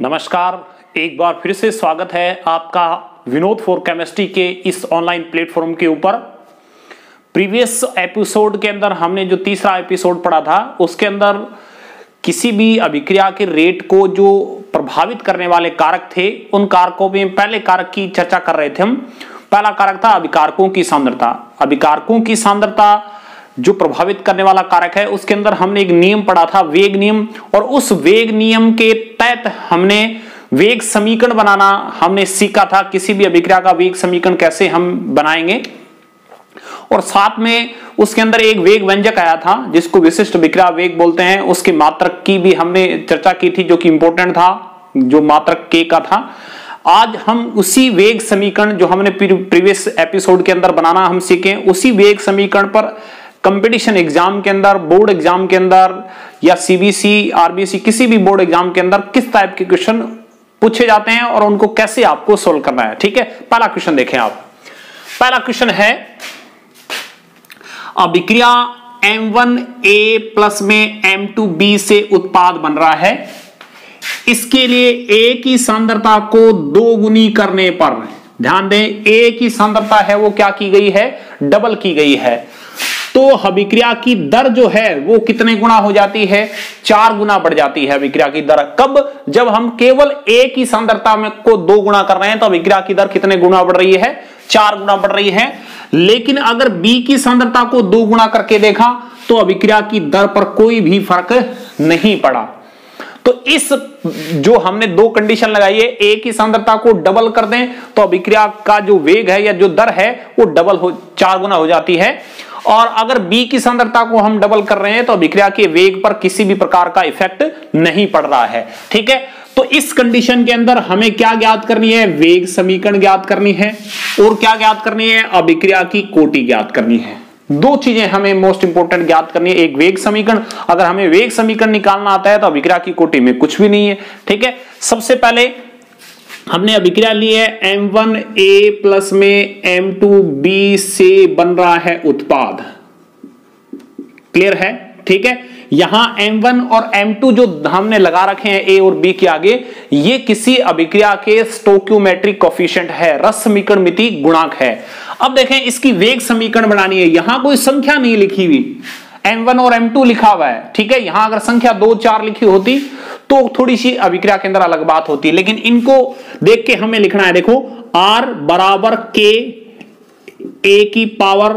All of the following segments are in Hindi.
नमस्कार, एक बार फिर से स्वागत है आपका विनोद फॉर केमिस्ट्री के इस ऑनलाइन प्लेटफॉर्म के ऊपर। प्रीवियस एपिसोड के अंदर हमने जो तीसरा एपिसोड पढ़ा था उसके अंदर किसी भी अभिक्रिया के रेट को जो प्रभावित करने वाले कारक थे उन कारकों में पहले कारक की चर्चा कर रहे थे हम। पहला कारक था अभिकारकों की सांद्रता। अभिकारकों की सांद्रता जो प्रभावित करने वाला कारक है उसके अंदर हमने एक नियम पढ़ा था, वेग नियम, और उस वेग नियम के तहत हमने वेग समीकरण बनाना हमने सीखा था। किसी भी अभिक्रिया का वेग समीकरण कैसे हम बनाएंगे, और साथ में उसके अंदर एक वेग व्यंजक आया था जिसको विशिष्ट अभिक्रिया वेग बोलते हैं। उसके मात्रक की भी हमने चर्चा की थी जो कि इंपॉर्टेंट था, जो मात्रक के का था। आज हम उसी वेग समीकरण जो हमने प्रीवियस एपिसोड के अंदर बनाना हम सीखे, उसी वेग समीकरण पर कंपटीशन एग्जाम के अंदर, बोर्ड एग्जाम के अंदर या सीबीसी, आरबीसी किसी भी बोर्ड एग्जाम के अंदर किस टाइप के क्वेश्चन पूछे जाते हैं और उनको कैसे आपको सोल्व करना है। ठीक है, पहला क्वेश्चन देखें आप। पहला क्वेश्चन है अभिक्रिया M1A प्लस में M2B से उत्पाद बन रहा है। इसके लिए A की सांद्रता को दोगुनी करने पर, ध्यान दें A की सांद्रता है वो क्या की गई है, डबल की गई है। तो अभिक्रिया की दर जो है वो कितने गुना हो जाती है, 4 गुना बढ़ जाती है अभिक्रिया की दर। कब? जब हम केवल A की सांद्रता में को 2 गुना कर रहे हैं तो अभिक्रिया की दर कितने गुना बढ़ रही है, 4 गुना बढ़ रही है। लेकिन अगर B की सांद्रता को 2 गुना करके देखा तो अभिक्रिया की दर पर कोई भी फर्क नहीं पड़ा। तो इस जो हमने 2 कंडीशन लगाई है, A की सांद्रता को डबल कर दें तो अभिक्रिया का जो वेग है या जो दर है वो डबल हो 4 गुना हो जाती है, और अगर B की सांद्रता को हम डबल कर रहे हैं तो अभिक्रिया के वेग पर किसी भी प्रकार का इफेक्ट नहीं पड़ रहा है। ठीक है, तो इस कंडीशन के अंदर हमें क्या ज्ञात करनी है, वेग समीकरण ज्ञात करनी है, और क्या ज्ञात करनी है, अभिक्रिया की कोटि ज्ञात करनी है। 2 चीजें हमें मोस्ट इंपोर्टेंट ज्ञात करनी है। एक वेग समीकरण, अगर हमें वेग समीकरण निकालना आता है तो अभिक्रिया की कोटि में कुछ भी नहीं है। ठीक है, सबसे पहले हमने अभिक्रिया ली है M1A प्लस में M2B से बन रहा है उत्पाद। क्लियर है? ठीक है, यहां M1 और M2 जो हमने लगा रखे हैं A और B के आगे, ये किसी अभिक्रिया के स्टोइकियोमेट्रिक कोएफिशिएंट है, रस समीकरण मिति गुणांक है। अब देखें इसकी वेग समीकरण बनानी है। यहां कोई संख्या नहीं लिखी हुई, M1 और M2 लिखा हुआ है। ठीक है, यहां अगर संख्या 2, 4 लिखी होती तो थोड़ी सी अभिक्रिया के अंदर अलग बात होती, लेकिन इनको देख के हमें लिखना है। देखो R बराबर K A की पावर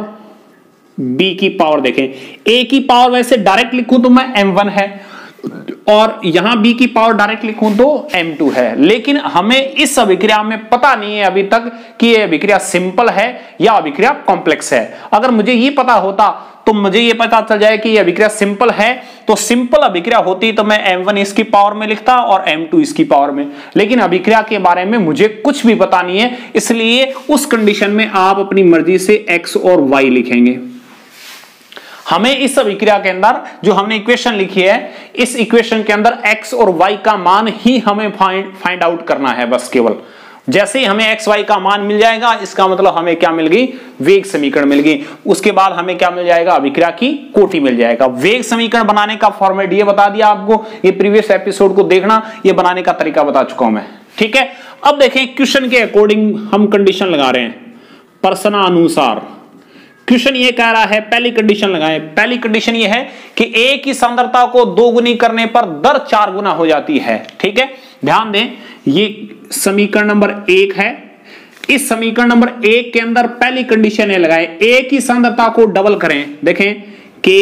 B की पावर, देखें A की पावर वैसे डायरेक्ट लिखूं तो मैं M1 है, और यहां B की पावर डायरेक्ट लिखूं तो M2 है। लेकिन हमें इस अभिक्रिया में पता नहीं है अभी तक कि यह अभिक्रिया सिंपल है या अभिक्रिया कॉम्प्लेक्स है। अगर मुझे ये पता होता तो मुझे ये पता चल जाए कि यह अभिक्रिया सिंपल है, तो सिंपल अभिक्रिया होती तो मैं M1 इसकी पावर में लिखता और M2 इसकी पावर में। लेकिन अभिक्रिया के बारे में मुझे कुछ भी पता नहीं है, इसलिए उस कंडीशन में आप अपनी मर्जी से X और Y लिखेंगे। हमें इस अभिक्रिया के अंदर जो हमने इक्वेशन लिखी है, इस इक्वेशन के अंदर X और Y का मान ही हमें फाइंड आउट करना है बस। केवल जैसे ही हमें X Y का मान मिल जाएगा, इसका मतलब हमें क्या मिल गई, वेग समीकरण मिल गई। उसके बाद हमें क्या मिल जाएगा, अभिक्रिया की कोटि मिल जाएगा। वेग समीकरण बनाने का फॉर्मेट ये बता दिया आपको, ये प्रीवियस एपिसोड को देखना, ये बनाने का तरीका बता चुका हूं मैं। ठीक है, अब देखें क्वेश्चन के अकॉर्डिंग हम कंडीशन लगा रहे हैं प्रश्नानुसार। क्वेश्चन ये कह रहा है, पहली कंडीशन लगाएं। पहली कंडीशन ये है कि A की सांद्रता को 2 गुनी करने पर दर 4 गुना हो जाती है। ठीक है, ध्यान दें ये समीकरण नंबर 1 है। इस समीकरण नंबर 1 के अंदर पहली कंडीशन ये लगाएं, A की सांद्रता को डबल करें। देखें कि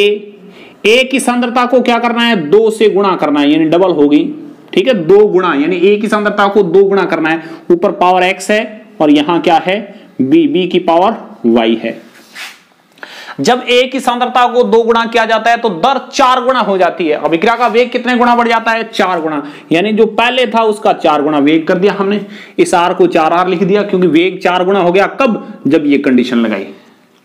A की सांद्रता को क्या करना है, 2 से गुणा करना है, यानी डबल होगी। ठीक है, 2 गुणा, यानी A की सांद्रता को 2 गुणा करना है। ऊपर पावर X है और यहां क्या है, B की पावर Y है। जब A की सांद्रता को 2 गुणा किया जाता है तो दर 4 गुना हो जाती है। अभिक्रिया का वेग कितने गुना बढ़ जाता है, 4 गुना, यानी जो पहले था उसका 4 गुना वेग कर दिया हमने। इस R को 4R लिख दिया क्योंकि वेग 4 गुना हो गया। कब? जब ये कंडीशन लगाई।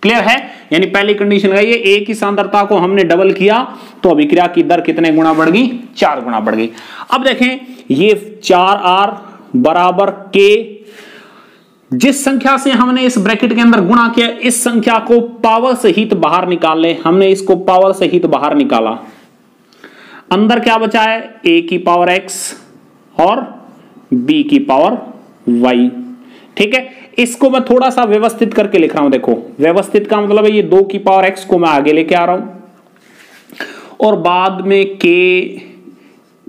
क्लियर है? यानी पहली कंडीशन लगाई है, A की सांद्रता को हमने डबल किया तो अभिक्रिया की दर कितने गुना बढ़ गई, 4 गुना बढ़ गई। अब देखें ये 4R बराबर K, जिस संख्या से हमने इस ब्रैकेट के अंदर गुणा किया, इस संख्या को पावर सहित बाहर निकाल ले। हमने इसको पावर सहित बाहर निकाला, अंदर क्या बचा है, A की पावर X और बी की पावर वाई। ठीक है, इसको मैं थोड़ा सा व्यवस्थित करके लिख रहा हूं। देखो व्यवस्थित का मतलब है ये 2 की पावर एक्स को मैं आगे लेके आ रहा हूं और बाद में के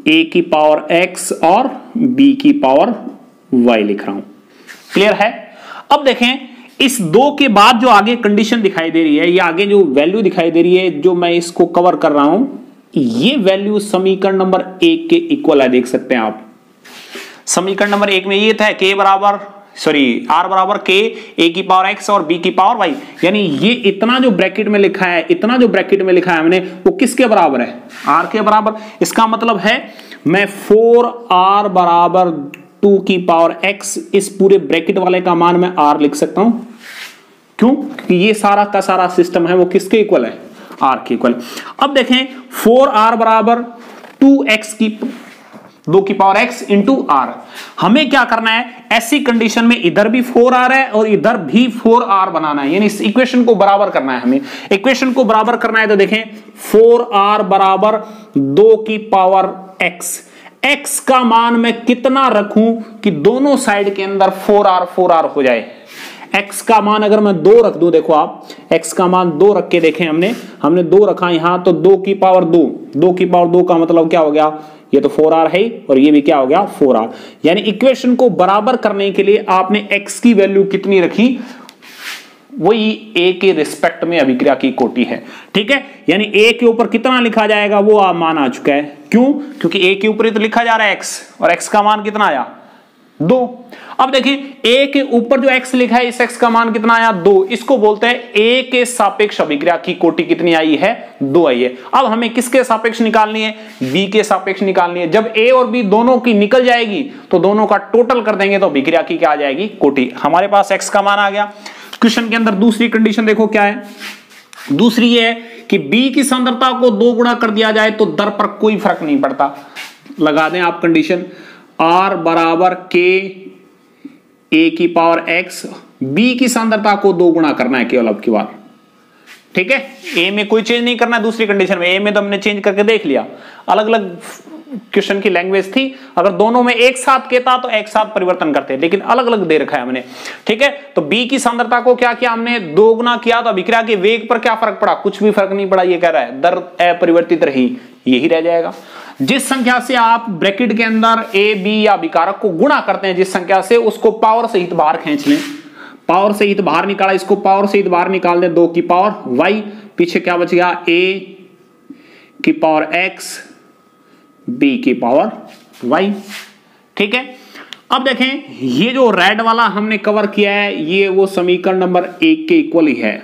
ए की पावर एक्स और बी की पावर वाई लिख रहा हूं। क्लियर है? अब देखें इस 2 के बाद जो आगे कंडीशन दिखाई दे रही है, ये आगे जो वैल्यू दिखाई दे रही है, जो मैं इसको कवर कर रहा हूं, ये वैल्यू समीकरण नंबर 1 के इक्वल है। देख सकते हैं आप, समीकरण नंबर 1 में ये था के बराबर आर बराबर के ए की पावर एक्स और बी की पावर वाई। यानी ये इतना जो ब्रैकेट में लिखा है, इतना जो ब्रैकेट में लिखा है हमने, वो किसके बराबर है? आर के बराबर। इसका मतलब है मैं 4r बराबर 2 की पावर x, इस पूरे ब्रैकेट वाले का मान मैं r लिख सकता हूं। क्यों? क्योंकि ये सारा का सारा सिस्टम है वो किसके इक्वल है? r के इक्वल। अब देखें 4r बराबर 2x की 2 की पावर x इंटू आर। हमें क्या करना है? ऐसी कंडीशन में इधर भी 4r है और इधर भी 4r बनाना है, यानी इस इक्वेशन को बराबर करना है। हमें इक्वेशन को बराबर करना है तो देखें 4r बराबर 2 की पावर x। x का मान मैं कितना रखूं कि दोनों साइड के अंदर 4r हो जाए? x का मान अगर मैं 2 रख दूं, देखो आप x का मान 2 रख के देखें, हमने 2 रखा यहां, तो 2 की पावर 2 की पावर 2 का मतलब क्या हो गया? ये तो 4r है और ये भी क्या हो गया? 4r। यानी इक्वेशन को बराबर करने के लिए आपने x की वैल्यू कितनी रखी? वही a के रिस्पेक्ट में अभिक्रिया की कोटि है। ठीक है, यानी a के ऊपर कितना लिखा जाएगा वो आप मान आ चुका है। क्यों? क्योंकि a के ऊपर ही तो लिखा जा रहा है x, और x का मान कितना आया? 2। अब देखिए a के ऊपर जो x लिखा है, इस x का मान कितना आया? 2। इसको बोलते हैं a के सापेक्ष अभिक्रिया की कोटि कितनी आई है? 2 आई है। अब हमें किसके सापेक्ष निकालनी है? b के सापेक्ष निकालनी है। जब a और b दोनों की निकल जाएगी तो दोनों का टोटल कर देंगे तो अभिक्रिया की क्या आ जाएगी? कोटि। हमारे पास x का मान आ गया। क्वेश्चन के अंदर दूसरी कंडीशन देखो क्या है। दूसरी ये है कि b की सांद्रता को 2 गुणा कर दिया जाए तो दर पर कोई फर्क नहीं पड़ता। लगा दें आप कंडीशन, r बराबर के ए की पावर x, b की सांद्रता को 2 गुणा करना है केवल अब की बार। ठीक है, a में कोई चेंज नहीं करना है। दूसरी कंडीशन में a में तो हमने चेंज करके देख लिया, अलग अलग क्वेश्चन की लैंग्वेज थी। अगर दोनों में एक साथ कहता तो एक साथ परिवर्तन करते, लेकिन अलग अलग दे रखा है हमने। ठीक है, तो b की सांद्रता को क्या किया हमने? 2 गुना किया, तो अभिक्रिया के वेग पर क्या फर्क पड़ा? कुछ भी फर्क नहीं पड़ा। ये कह रहा है दर अपरिवर्तित रही, यही रह जाएगा। जिस संख्या से आप ब्रैकेट के अंदर a b या विकारक को गुणा करते हैं, जिस संख्या से, उसको पावर सहित बाहर खींच लें। पावर सहित बाहर निकाला, इसको पावर सहित बाहर निकाल दें, 2 की पावर y। पीछे क्या बच गया? a की पावर x, b की पावर y। ठीक है, अब देखें ये जो रेड वाला हमने कवर किया है, ये वो समीकरण नंबर 1 के इक्वल ही है।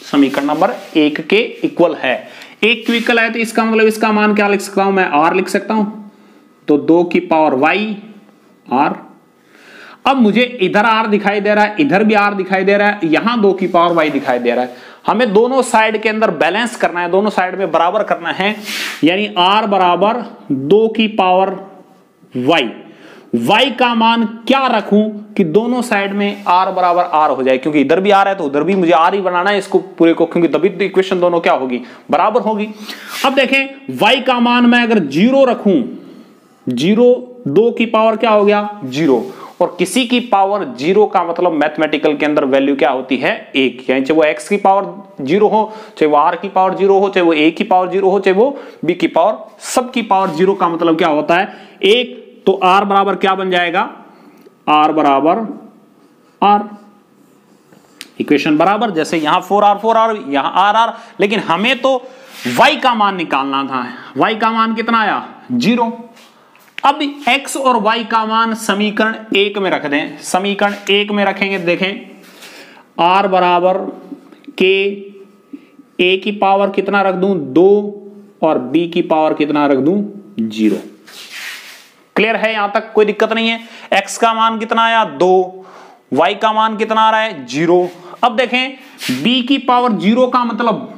समीकरण नंबर 1 के इक्वल है। 1 के इक्वल है तो इसका मतलब इसका मान क्या लिख सकता हूं मैं? r लिख सकता हूं। तो 2 की पावर y r। अब मुझे इधर r दिखाई दे रहा है, इधर भी r दिखाई दे रहा है, यहां 2 की पावर y दिखाई दे रहा है। हमें दोनों साइड के अंदर बैलेंस करना है, दोनों साइड में बराबर करना है। यानी r बराबर 2 की पावर y। y का मान क्या रखूं कि दोनों साइड में r बराबर r हो जाए? क्योंकि इधर भी r है तो उधर भी मुझे r ही बनाना है इसको पूरे को, क्योंकि तभी तो इक्वेशन दोनों क्या होगी? बराबर होगी। अब देखें y का मान मैं अगर 0 रखूं, 0, 2 की पावर क्या हो गया? 0। और किसी की पावर 0 का मतलब मैथमेटिकल के अंदर वैल्यू क्या होती है? 1। यानी चाहे वो x की पावर 0 हो, चाहे वो r की पावर 0 हो, चाहे वो a की पावर 0 हो, चाहे वो b की पावर, सबकी पावर 0 का मतलब क्या होता है? 1। तो r बराबर क्या बन जाएगा? r बराबर r। इक्वेशन बराबर, जैसे यहां 4r यहां r, लेकिन हमें तो y का मान निकालना था। y का मान कितना आया? 0। अब x और y का मान समीकरण 1 में रख दें। समीकरण 1 में रखेंगे, देखें r बराबर के a की पावर कितना रख दूं? 2, और b की पावर कितना रख दूं? 0। क्लियर है? यहां तक कोई दिक्कत नहीं है। x का मान कितना आया? 2। y का मान कितना आ रहा है? 0। अब देखें b की पावर 0 का मतलब,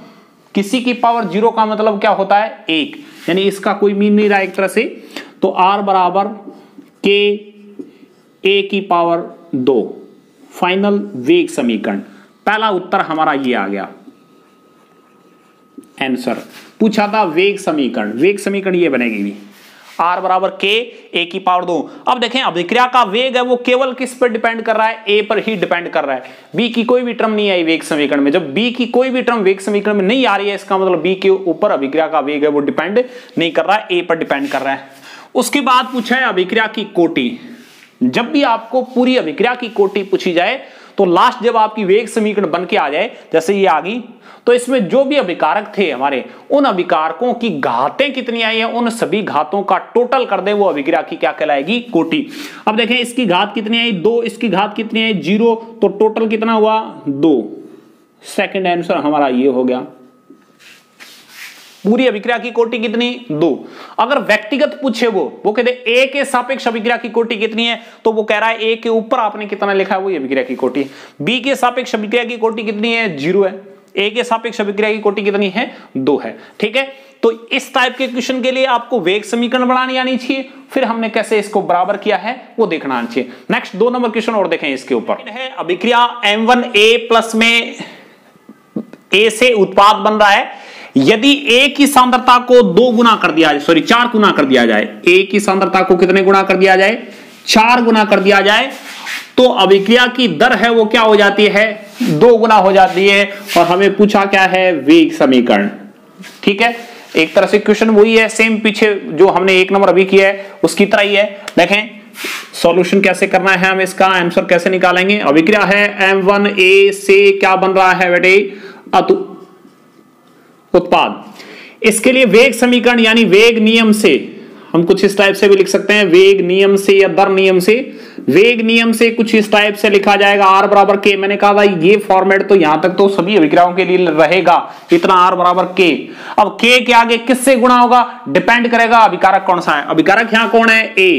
किसी की पावर 0 का मतलब क्या होता है? 1। यानी इसका कोई मीन नहीं रहा एक तरह से। तो r बराबर के a की पावर 2। फाइनल वेग समीकरण, पहला उत्तर हमारा ये आ गया। आंसर पूछा था वेग समीकरण, वेग समीकरण ये बनेगी भी। R बराबर K A की पावर 2। अब देखें अभिक्रिया का वेग है वो केवल किस पर डिपेंड कर रहा है, A पर ही डिपेंड कर रहा है। B की कोई भी टर्म नहीं आई वेग समीकरण में। जब B की कोई भी टर्म वेग समीकरण में नहीं आ रही है, इसका मतलब B के ऊपर अभिक्रिया का वेग है वो डिपेंड नहीं कर रहा है, A पर डिपेंड कर रहा है। उसके बाद पूछा है अभिक्रिया की कोटि। जब भी आपको पूरी अभिक्रिया की कोटि पूछी जाए तो लास्ट जब आपकी वेग समीकरण बन के आ जाए, जैसे ये आ गई, तो इसमें जो भी अभिकारक थे हमारे, उन अभिकारकों की घातें कितनी आई है, उन सभी घातों का टोटल कर दे, वो अभिक्रिया की क्या कहलाएगी, कोटि। अब देखें इसकी घात कितनी आई 2, इसकी घात कितनी आई 0, तो टोटल कितना हुआ 2। सेकंड आंसर हमारा ये हो गया। पूरी अभिक्रिया की कोटि कितनी 2। अगर व्यक्तिगत पूछे वो कहते ए के सापेक्ष अभिक्रिया की कोटि कितनी है, तो वो कह रहा है ए के ऊपर आपने कितना लिखा है वो अभिक्रिया की कोटि। बी के सापेक्ष अभिक्रिया की कोटि कितनी है 0 है। ए के सापेक्ष अभिक्रिया की कोटि कितनी है 2 है। ठीक है, तो इस टाइप के क्वेश्चन के लिए आपको वेग समीकरण बनानी आनी चाहिए, फिर हमने कैसे इसको बराबर किया है वो देखना आना चाहिए। नेक्स्ट 2 नंबर क्वेश्चन और देखें इसके ऊपर है अभिक्रिया M1A प्लस में A से उत्पाद बन रहा है। यदि A की सांद्रता को 2 गुना कर दिया जाए, 4 गुना कर दिया जाए, A की सांद्रता को कितने गुना कर दिया जाए 4 गुना कर दिया जाए, तो अभिक्रिया की दर है वो क्या हो जाती है 2 गुना हो जाती है। और हमें पूछा क्या है वेग समीकरण। ठीक है, एक तरह से क्वेश्चन वही है, सेम पीछे जो हमने 1 नंबर अभी किया है उसकी तरह ही है। देखें सॉल्यूशन कैसे करना है, हम इसका आंसर कैसे निकालेंगे। अभिक्रिया है M1A से क्या बन रहा है बेटे उत्पाद। इसके लिए वेग समीकरण यानी वेग नियम से हम कुछ इस टाइप से भी लिख सकते हैं, वेग नियम से या दर नियम से। वेग नियम से कुछ इस टाइप से लिखा जाएगा R बराबर K। मैंने कहा था ये फॉर्मेट तो यहां तक तो सभी अभिक्रियाओं के लिए रहेगा, इतना R बराबर K। अब K के आगे किससे गुणा होगा, डिपेंड करेगा अभिकारक कौन सा है। अभिकारक यहां कौन है A।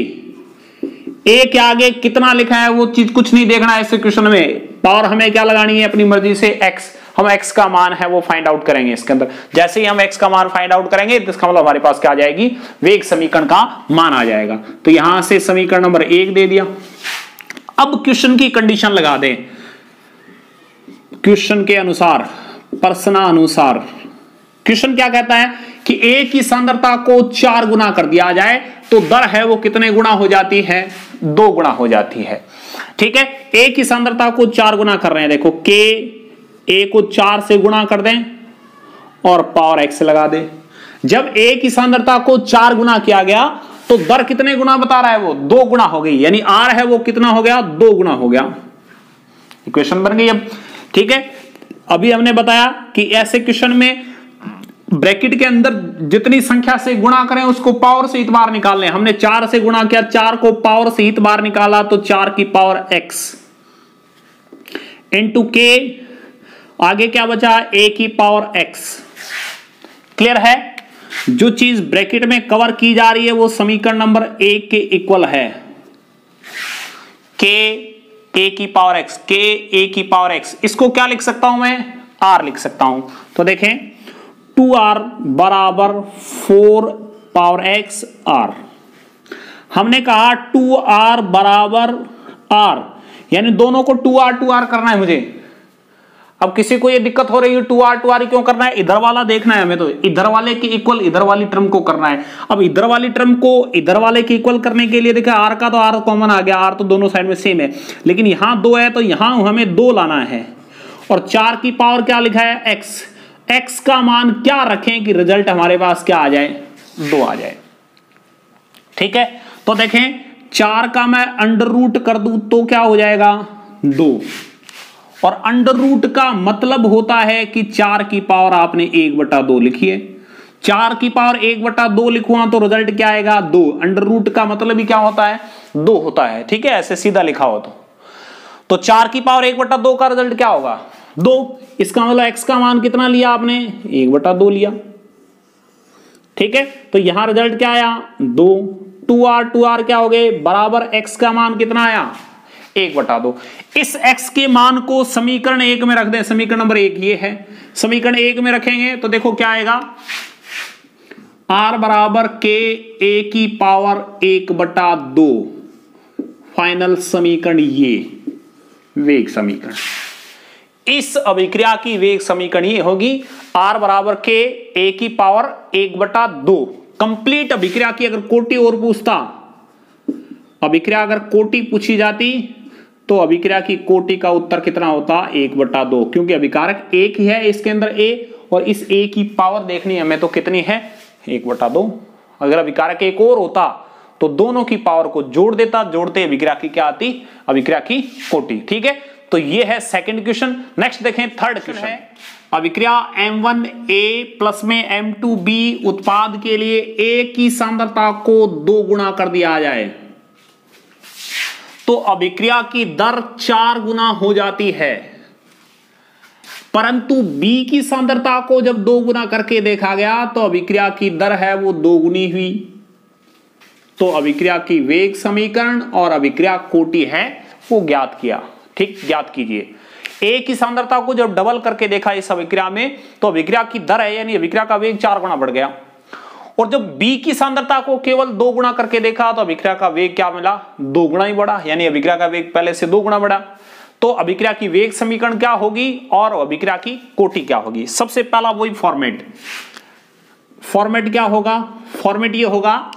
A के आगे कितना लिखा है वो चीज कुछ नहीं देखना है इस क्वेश्चन में। पावर हमें क्या लगानी है अपनी मर्जी से X। हम x का मान है वो फाइंड आउट करेंगे इसके अंदर। जैसे ही हम x का मान फाइंड आउट करेंगे तो इसका मतलब हमारे पास क्या आ जाएगी वेग समीकरण का मान आ जाएगा। तो यहां से समीकरण नंबर 1 दे दिया। अब क्वेश्चन की कंडीशन लगा दें, क्वेश्चन के अनुसार, प्रश्नानुसार। क्वेश्चन क्या कहता है कि A की सांद्रता को 4 गुना कर दिया जाए तो दर है वो कितने गुना हो जाती है 2 गुना हो जाती है। ठीक है, A की सांद्रता को 4 गुना कर रहे हैं, देखो K A को 4 से गुणा कर दें और पावर x लगा दें। जब A की सांद्रता को 4 गुना किया गया तो दर कितने गुना बता रहा है वो 2 गुना हो गई, यानी R है वो कितना हो गया 2 गुना हो गया। इक्वेशन बन गई अब। ठीक है, अभी हमने बताया कि ऐसे क्वेश्चन में ब्रैकेट के अंदर जितनी संख्या से गुणा करें उसको पावर सहित बार निकाल लें। हमने 4 से गुणा किया, 4 को पावर सहित बार निकाला तो 4 की पावर x इंटू K, आगे क्या बचा A की पावर x। क्लियर है, जो चीज ब्रैकेट में कवर की जा रही है वो समीकरण नंबर 1 के इक्वल है। K A की पावर x, K A की पावर x, इसको क्या लिख सकता हूं मैं R लिख सकता हूं। तो देखें 2R बराबर 4 पावर x R। हमने कहा 2R बराबर R, यानी दोनों को 2R करना है मुझे। अब किसी को ये दिक्कत हो रही है 2R क्यों करना है, इधर वाला देखना है हमें, तो इधर वाले के इक्वल इधर वाली टर्म को करना है। अब इधर वाली टर्म को इधर वाले के इक्वल करने के लिए देखा R का तो R कॉमन आ गया, R तो दोनों साइड में सेम है, लेकिन यहां 2 है तो यहां हमें 2 लाना है। और 4 की पावर क्या लिखा है x। x का मान क्या रखें कि रिजल्ट हमारे पास क्या आ जाए 2 आ जाए। ठीक है, तो देखें 4 का मैं अंडर रूट कर दूं तो क्या हो जाएगा 2, और अंडर रूट का मतलब होता है कि 4 की पावर आपने 1/2 लिखी है। 4 की पावर 1/2 लिखूंगा तो रिजल्ट क्या आएगा 2। अंडर रूट का मतलब ही क्या होता है 2 होता है। ठीक है, ऐसे सीधा लिखा हो तो 4 की पावर 1/2 का रिजल्ट क्या होगा 2। इसका मतलब x का मान कितना लिया आपने 1/2 लिया। ठीक है, तो यहां रिजल्ट क्या आया 2। 2R क्या हो गए बराबर x का मान कितना आया 1/2। इस x के मान को समीकरण 1 में रख दें। समीकरण नंबर 1 ये है, समीकरण 1 में रखेंगे तो देखो क्या आएगा R बराबर K A की पावर 1/2। फाइनल समीकरण ये वेग समीकरण, इस अभिक्रिया की वेग समीकरण ये होगी R बराबर K A की पावर 1/2। कंप्लीट अभिक्रिया की अगर कोटि और पूछता, अभिक्रिया अगर कोटि पूछी जाती तो अभिक्रिया की कोटि का उत्तर कितना होता 1/2, क्योंकि अभिकारक एक ही है इसके अंदर A, और इस A की पावर देखनी है हमें तो कितनी है 1/2। अगर अभिकारक एक और होता तो दोनों की पावर को जोड़ देता, जोड़ते अभिक्रिया की क्या आती, अभिक्रिया की कोटि। ठीक है, तो ये है सेकंड क्वेश्चन। नेक्स्ट देखें थर्ड क्वेश्चन है, अभिक्रिया M1A प्लस में M2B उत्पाद के लिए A की सांद्रता को 2 गुना कर दिया जाए तो अभिक्रिया की दर 4 गुना हो जाती है, परंतु B की सांद्रता को जब 2 गुना करके देखा गया तो अभिक्रिया की दर है वो 2 गुनी हुई। तो अभिक्रिया की वेग समीकरण और अभिक्रिया कोटि है वो ज्ञात किया। ठीक, ज्ञात कीजिए। A की सांद्रता को जब डबल करके देखा इस अभिक्रिया में तो अभिक्रिया की दर है यानी अभिक्रिया का वेग 4 गुना बढ़ गया, और जब B की सांद्रता को केवल 2 गुना करके देखा तो अभिक्रिया का वेग क्या मिला, 2 गुना ही बढ़ा, यानी अभिक्रिया का वेग पहले से 2 गुना बढ़ा। तो अभिक्रिया की वेग समीकरण क्या होगी और अभिक्रिया की कोटि क्या होगी। सबसे पहला वही फॉर्मेट क्या होगा, फॉर्मेट ये होगा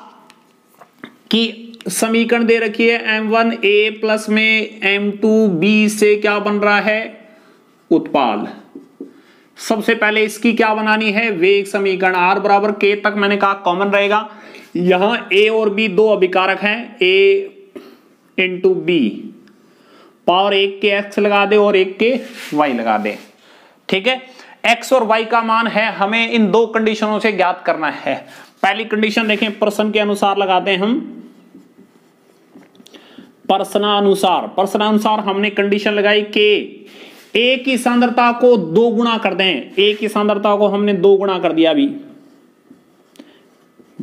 कि समीकरण दे रखी है M1A प्लस में M2B से क्या बन रहा है, उत्पाद। सबसे पहले इसकी क्या बनानी है, वेग समीकरण। R बराबर K तक मैंने कहा कॉमन रहेगा। यहां A और B दो अभिकारक हैं, A इंटू B, पावर एक के x लगा दे और एक के y लगा दे। ठीक है, x और y का मान है हमें इन दो कंडीशनों से ज्ञात करना है। पहली कंडीशन देखें, प्रश्न के अनुसार लगाते हैं हम, प्रश्नानुसार हमने कंडीशन लगाई कि A की सांद्रता को 2 गुना कर दें। A की सांद्रता को हमने 2 गुना कर दिया। अभी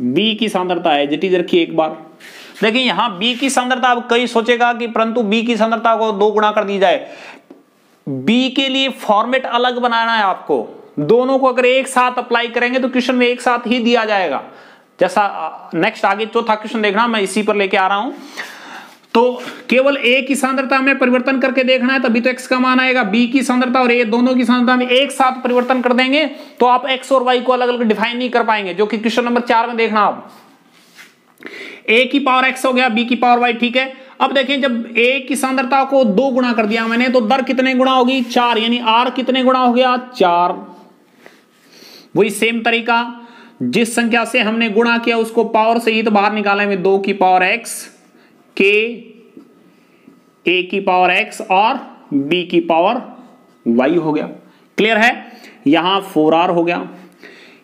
B की सांद्रता है, जटिल रखिए एक बार। देखिए यहां B की सांद्रता, अब कई सोचेगा कि परंतु B की सांद्रता को 2 गुना कर दी जाए। B के लिए फॉर्मेट अलग बनाना है आपको। दोनों को अगर एक साथ अप्लाई करेंगे तो क्वेश्चन में एक साथ ही दिया जाएगा। जैसा नेक्स्ट आगे चौथा क्वेश्चन देखना, मैं इसी पर लेके आ रहा हूं। तो केवल A की सांद्रता में परिवर्तन करके देखना है, तभी तो x का मान आएगा। B की सांद्रता और A दोनों की सांद्रता में एक साथ परिवर्तन कर देंगे तो आप x और y को अलग अलग डिफाइन नहीं कर पाएंगे, जो कि क्वेश्चन नंबर 4 में देखना। आप A की पावर x हो गया, B की पावर y। ठीक है, अब देखें जब A की सांद्रता को 2 गुना कर दिया मैंने तो दर कितने गुना होगी, 4, यानी R कितने गुना हो गया, 4। वही सेम तरीका, जिस संख्या से हमने गुणा किया उसको पावर से ही तो बाहर निकाला में 2 की पावर x के A की पावर x और B की पावर y हो गया। क्लियर है, यहां 4R हो गया।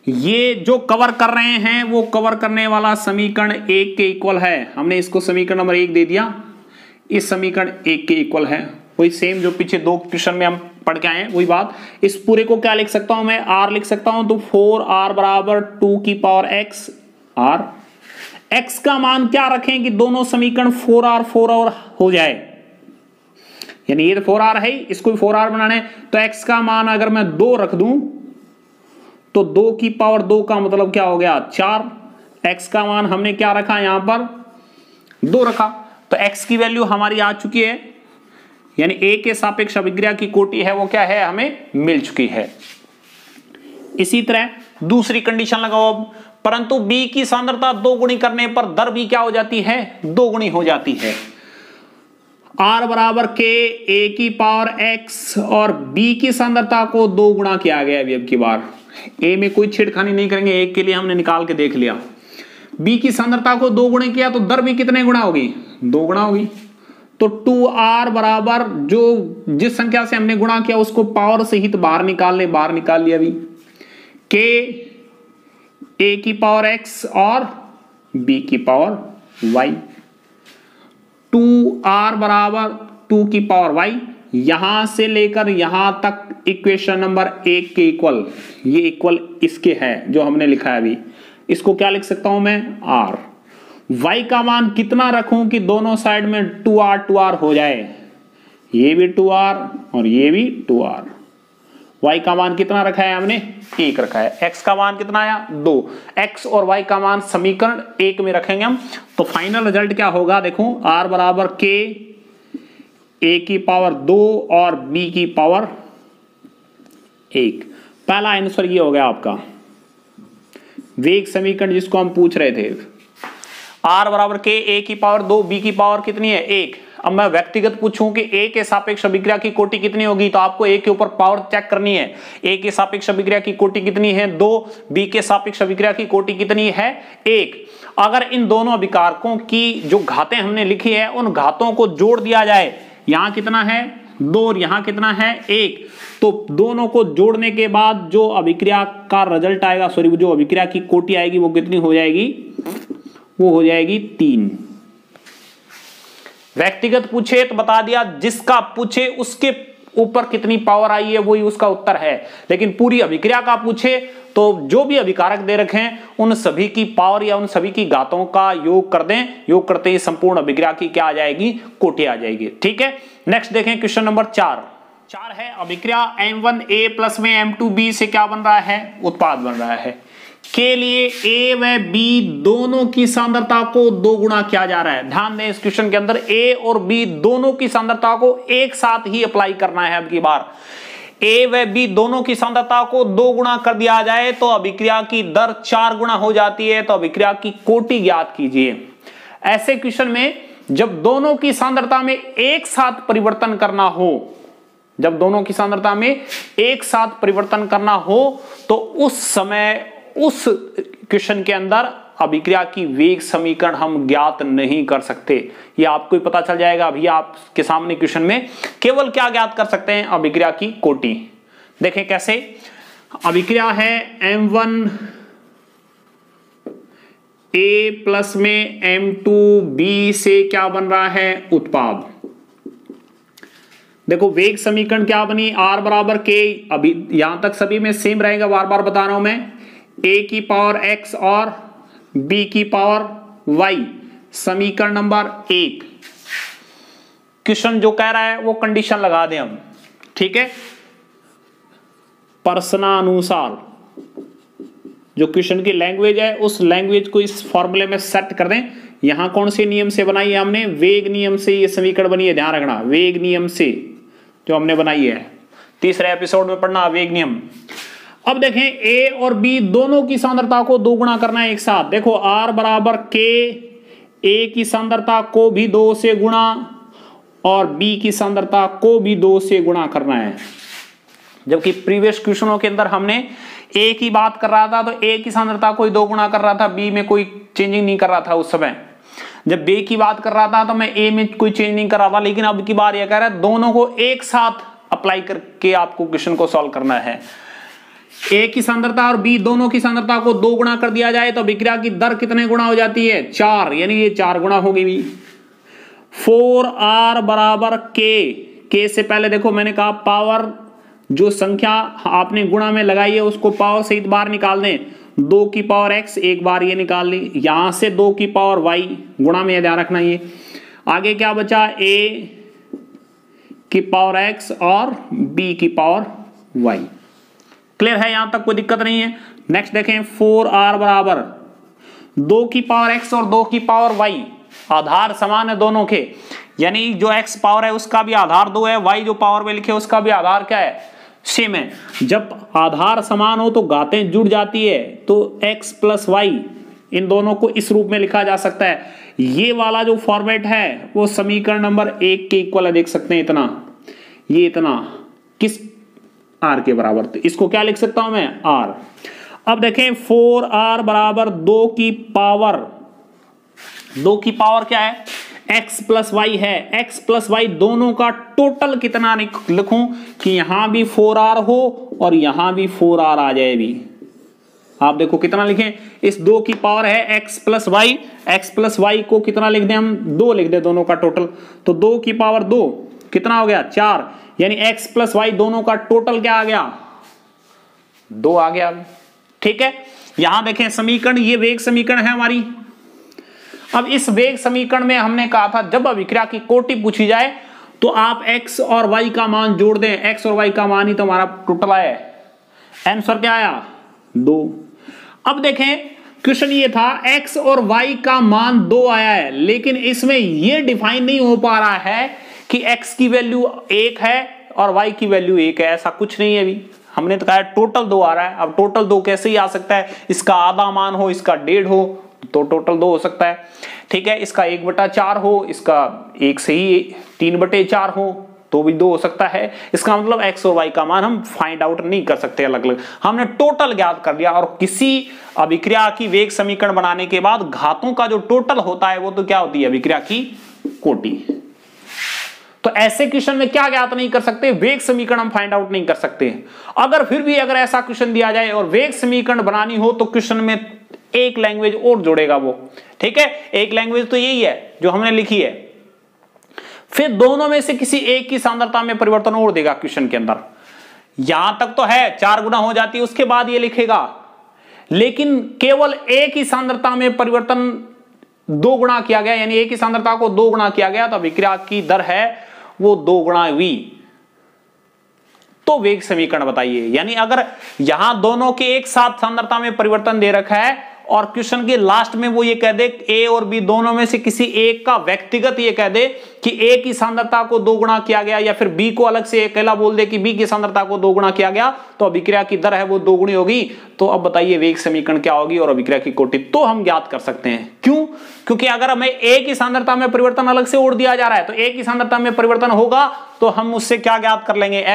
ये जो कवर कर रहे हैं वो कवर करने वाला समीकरण 1 के इक्वल है। हमने इसको समीकरण नंबर 1 दे दिया, इस समीकरण 1 के इक्वल है। वही सेम जो पीछे 2 क्वेश्चन में हम पढ़ के आए हैं वही बात। इस पूरे को क्या लिख सकता हूं मैं, R लिख सकता हूं। तो 4R बराबर 2 की पावर x R। x का मान क्या रखें कि दोनों समीकरण 4R हो जाए, यानी ये तो 4R है, इसको भी 4R बनाना है। तो x का मान अगर मैं 2 रख दूं तो 2 की पावर 2 का मतलब क्या हो गया, 4। x का मान हमने क्या रखा, यहां पर 2 रखा, तो x की वैल्यू हमारी आ चुकी है, यानी A के सापेक्ष अभिक्रिया की कोटि है वो क्या है, हमें मिल चुकी है। इसी तरह दूसरी कंडीशन लगाओ अब, परंतु B की सांद्रता 2 गुणी करने पर दर भी क्या हो जाती है, 2 गुणी हो जाती है। R बराबर K, A की पावर x और B की सांद्रता को 2 गुणा किया गया। अभी अब की बार A में कोई छेड़खानी नहीं करेंगे, एक के लिए हमने निकाल के देख लिया। B की सांद्रता को 2 गुणे किया तो दर भी कितने गुणा होगी, 2 गुणा होगी। तो 2R बराबर जो जिस संख्या से हमने गुणा किया उसको पावर सहित बाहर निकाल ले, बाहर निकाल लिया। अभी K A की पावर x और B की पावर y। 2R बराबर 2 की पावर y, यहां से लेकर यहां तक इक्वेशन नंबर 1 के इक्वल, ये इक्वल इसके है जो हमने लिखा है। अभी इसको क्या लिख सकता हूं मैं, R। y का मान कितना रखूं कि दोनों साइड में 2R हो जाए, ये भी 2R और ये भी 2R। y का मान कितना रखा है हमने, 1 रखा है। x का मान कितना आया, 2। x और y का मान समीकरण 1 में रखेंगे हम, तो फाइनल रिजल्ट क्या होगा, देखो R बराबर K, A की पावर 2 और B की पावर 1। पहला आंसर ये हो गया आपका। वेग समीकरण जिसको हम पूछ रहे थे, r बराबर k, a की पावर 2, b की पावर कितनी है 1। अब मैं व्यक्तिगत पूछूं कि a के सापेक्ष अभिक्रिया की कोटि कितनी होगी, तो आपको a के ऊपर पावर चेक करनी है। a के सापेक्ष अभिक्रिया की कोटि कितनी है 2, b के सापेक्ष अभिक्रिया की कोटि कितनी है 1। अगर इन दोनों अभिकारकों की जो घातें हमने लिखी है उन घातों को जोड़ दिया जाए, यहां कितना है 2 और यहां कितना है 1, तो दोनों को जोड़ने के बाद जो अभिक्रिया का रिजल्ट आएगा, सॉरी जो अभिक्रिया की कोटि आएगी वो कितनी हो जाएगी, वो हो जाएगी 3। व्यक्तिगत पूछे तो बता दिया, जिसका पूछे उसके ऊपर कितनी पावर आई है वही उसका उत्तर है। लेकिन पूरी अभिक्रिया का पूछे तो जो भी अभिकारक दे रखे हैं उन सभी की पावर या उन सभी की घातों का योग कर दें, योग करते ही संपूर्ण अभिक्रिया की क्या आ जाएगी, कोटि आ जाएगी। ठीक है, नेक्स्ट देखें क्वेश्चन नंबर 4 है अभिक्रिया M1A प्लस में M2B से क्या बन रहा है, उत्पाद बन रहा है। के लिए A व B दोनों की सांद्रता को 2 गुना किया जा रहा है। ध्यान दें, इस क्वेश्चन के अंदर A और B दोनों की सांद्रता को एक साथ ही अप्लाई करना है। अब की बार A व B दोनों की सांद्रता को 2 गुना कर दिया जाए तो अभिक्रिया की दर 4 गुना हो जाती है। तो अभिक्रिया की कोटि ज्ञात कीजिए। ऐसे क्वेश्चन में जब दोनों की सांद्रता में एक साथ परिवर्तन करना हो, जब दोनों की सांद्रता में एक साथ परिवर्तन करना हो तो उस समय उस क्वेश्चन के अंदर अभिक्रिया की वेग समीकरण हम ज्ञात नहीं कर सकते। ये आपको ही पता चल जाएगा। अभी आपके सामने क्वेश्चन में केवल क्या ज्ञात कर सकते हैं, अभिक्रिया की कोटि। देखें कैसे, अभिक्रिया है M1A प्लस में M2B से क्या बन रहा है, उत्पाद। देखो वेग समीकरण क्या बनी, R बराबर K, अभी यहां तक सभी में सेम रहेगा, बार बार बता रहा हूं मैं, A की पावर X और B की पावर Y, समीकरण नंबर 1। क्वेश्चन जो कह रहा है वो कंडीशन लगा दें हम, ठीक है, प्रश्नानुसार जो क्वेश्चन की लैंग्वेज है उस लैंग्वेज को इस फॉर्मूले में सेट कर दें। यहां कौन से नियम से बनाई है हमने, वेग नियम से ये समीकरण बनी है, ध्यान रखना, वेग नियम से जो हमने बनाई है, तीसरे एपिसोड में पढ़ना वेग नियम। अब देखें A और B दोनों की सांद्रता को 2 गुना करना है एक साथ। देखो R बराबर K, A की सांद्रता को भी 2 से गुणा और B की सांद्रता को भी 2 से गुणा करना है। जबकि प्रीवियस क्वेश्चनों के अंदर हमने A की बात कर रहा था तो A की सांद्रता को 2 गुना कर रहा था, B में कोई चेंजिंग नहीं कर रहा था उस समय। जब B की बात कर रहा था तो मैं A में कोई चेंज नहीं कर रहा था। लेकिन अब की बार यह कह रहा है दोनों को एक साथ अप्लाई करके आपको क्वेश्चन को सॉल्व करना है। A की सांद्रता और B दोनों की सांद्रता को 2 गुना कर दिया जाए तो अभिक्रिया की दर कितने गुना हो जाती है, 4, यानी ये 4 गुना होगी भी। 4R बराबर K से पहले देखो मैंने कहा पावर जो संख्या आपने गुणा में लगाई है उसको पावर सहित बाहर निकाल दें। 2 की पावर X एक बार ये निकाल ली, यहां से 2 की पावर Y गुणा में ध्यान रखना। ये आगे क्या बचा, A की पावर X और B की पावर Y। क्लियर है, यहां तक कोई दिक्कत नहीं है। नेक्स्ट देखें 4R बराबर 2 की पावर X और 2 की पावर Y, आधार समान है दोनों के, यानी जो X पावर है उसका भी आधार 2 है, Y जो पावर में लिखे उसका भी आधार क्या है, सेम है। जब आधार समान हो तो घातें जुड़ जाती है, तो X प्लस Y इन दोनों को इस रूप में लिखा जा सकता है। ये वाला जो फॉर्मेट है वो समीकरण नंबर 1 के इक्वल है, देख सकते हैं इतना, ये इतना किस R के बराबर, तो इसको क्या लिख सकता हूं मैं, R। अब देखें 4R बराबर 2 की पावर क्या है, X प्लस Y है। X प्लस Y दोनों का टोटल कितना लिखूं कि यहां भी 4R हो और यहां भी 4R आ जाए भी। आप देखो कितना लिखें, इस 2 की पावर है X plus Y, X plus Y को कितना लिख दें हम, 2 लिख दें दोनों का टोटल, तो 2 की पावर 2 कितना हो गया, 4, यानी X प्लस Y दोनों का टोटल क्या आ गया, 2 आ गया। ठीक है, यहां देखें समीकरण, ये वेग समीकरण है हमारी। अब इस वेग समीकरण में हमने कहा था जब अभिक्रिया की कोटि पूछी जाए तो आप X और Y का मान जोड़ दें। X और Y का मान ही तो हमारा टोटल आया है, आंसर क्या आया, 2। अब देखें क्वेश्चन ये था X और Y का मान 2 आया है, लेकिन इसमें यह डिफाइन नहीं हो पा रहा है कि X की वैल्यू 1 है और Y की वैल्यू 1 है, ऐसा कुछ नहीं है अभी। हमने तो कहा टोटल 2 आ रहा है। अब टोटल 2 कैसे ही आ सकता है, इसका आधा मान हो, इसका 1.5 हो तो टोटल 2 हो सकता है। ठीक है, इसका 1/4 हो, इसका 1 से ही 3/4 हो तो भी 2 हो सकता है। इसका मतलब x और y का मान हम फाइंड आउट नहीं कर सकते अलग अलग, हमने टोटल ज्ञात कर लिया। और किसी अभिक्रिया की वेग समीकरण बनाने के बाद घातों का जो टोटल होता है वो तो क्या होती है, अभिक्रिया की कोटि। तो ऐसे क्वेश्चन में क्या ज्ञात नहीं कर सकते, वेग समीकरण हम फाइंड आउट नहीं कर सकते। अगर फिर भी अगर ऐसा क्वेश्चन दिया जाए और वेग समीकरण बनानी हो तो क्वेश्चन में एक लैंग्वेज और जोड़ेगा वो। ठीक है, एक लैंग्वेज तो यही है जो हमने लिखी है, फिर दोनों में से किसी एक की सांद्रता में परिवर्तन और देगा क्वेश्चन के अंदर। यहां तक तो है 4 गुना हो जाती है, उसके बाद ये लिखेगा, लेकिन केवल एक ही सांद्रता में परिवर्तन 2 गुना किया गया, यानी एक ही सांद्रता को 2 गुना किया गया तो अभिक्रिया की दर है वो 2 गुना v। तो वेग समीकरण बताइए। यानी अगर यहां दोनों के एक साथ सांद्रता में परिवर्तन दे रखा है और क्वेश्चन के लास्ट में वो ये कह दे a और b दोनों में से किसी एक का व्यक्तिगत ये कह दे कि a की सांद्रता को 2 गुना किया गया, या फिर b को अलग से अकेला बोल दे कि b की सांद्रता को 2 गुना किया गया, तो अभिक्रिया की दर है वो 2 गुनी होगी। तो अब बताइए वेग समीकरण क्या होगी और अभिक्रिया की कोटि तो हम ज्ञात कर सकते हैं। क्यों? क्योंकि अगर हमें a की सांद्रता में परिवर्तन अलग से और दिया जा रहा है तो a की सांद्रता में परिवर्तन होगा तो हम उससे क्या ज्ञात कर लेंगे,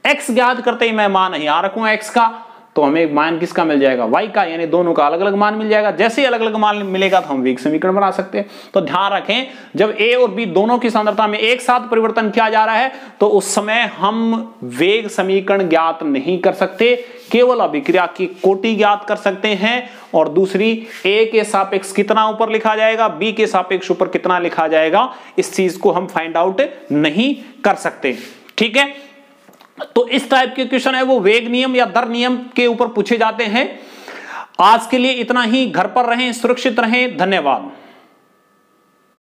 x ज्ञात करते ही मैं मान यहां रखूंगा x का, तो हमें मान किसका मिल जाएगा, y का, यानी दोनों का अलग अलग मान मिल जाएगा। जैसे ही अलग अलग मान मिलेगा तो हम वेग समीकरण बना सकते हैं। तो ध्यान रखें, जब a और b दोनों की सांद्रता में एक साथ परिवर्तन किया जा रहा है तो उस समय हम वेग समीकरण ज्ञात नहीं कर सकते, केवल अभिक्रिया की कोटि ज्ञात कर सकते हैं। और दूसरी, a के सापेक्ष कितना ऊपर लिखा जाएगा, b के सापेक्ष ऊपर कितना लिखा जाएगा, इस चीज को हम फाइंड आउट नहीं कर सकते। ठीक है, तो इस टाइप के क्वेश्चन है वो वेग नियम या दर नियम के ऊपर पूछे जाते हैं। आज के लिए इतना ही, घर पर रहें, सुरक्षित रहें, धन्यवाद।